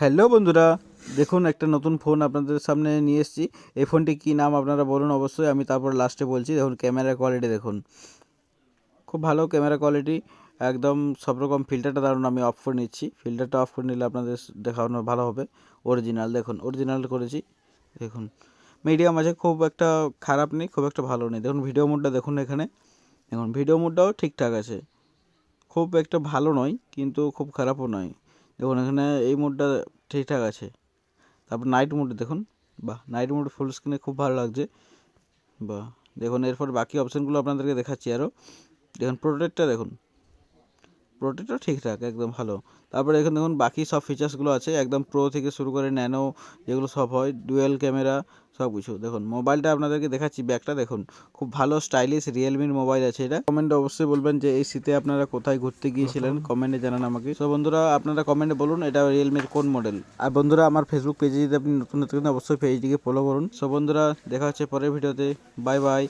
Hello বন্ধুরা, দেখুন একটা নতুন ফোন আপনাদের সামনে নিয়ে এসেছি। এই ফোনটি কী নাম আপনারা বলুন অবশ্যই, আমি তারপর লাস্টে বলছি। দেখুন ক্যামেরা কোয়ালিটি দেখুন, খুব ভালো ক্যামেরা কোয়ালিটি, একদম সব রকম। ফিল্টারটা দারুণ, আমি অফ করে নিচ্ছি। ফিল্টারটা অফ করে নিলে আপনাদের দেখানো ভালো হবে। অরিজিনাল দেখুন, অরিজিনাল করেছি। দেখুন মিডিয়াম আছে, খুব একটা খারাপ নেই, খুব একটা ভালো নেই। দেখুন ভিডিও মোডটা দেখুন, এখানে দেখুন ভিডিও মোডটাও ঠিকঠাক আছে, খুব একটা ভালো নয় কিন্তু খুব খারাপও নয়। দেখুন এখানে এই মোডটা ঠিকঠাক আছে। তারপর নাইট মোডে দেখুন, বাহ, নাইট মোড ফুল স্ক্রিনে খুব ভালো লাগছে, বাহ। দেখুন এরপর বাকি অপশানগুলো আপনাদেরকে দেখাচ্ছি আরও। দেখুন প্রোটেক্টটা দেখুন, প্রোটেক্টটা ঠিকঠাক একদম ভালো। তারপরে এখানে দেখুন বাকি সব ফিচার্সগুলো আছে, একদম প্রো থেকে শুরু করে ন্যানো, যেগুলো সব হয়, ডুয়েল ক্যামেরা, সব কিছু। দেখুন মোবাইলটা আপনাদেরকে দেখাচ্ছি, ব্যাকটা দেখুন, খুব ভালো স্টাইলিশ রিয়েলমির মোবাইল আছে এটা। কমেন্টে অবশ্যই বলবেন যে এই শীতে আপনারা কোথায় ঘুরতে গিয়েছিলেন, কমেন্টে জানান আমাকে। তো বন্ধুরা আপনারা কমেন্টে বলুন এটা রিয়েলমির কোন মডেল। আর বন্ধুরা আমার ফেসবুক পেজে যদি আপনি নতুন নতুন অবশ্যই পেজটিকে ফলো করুন। সো বন্ধুরা দেখা হচ্ছে পরের ভিডিওতে, বাই বাই।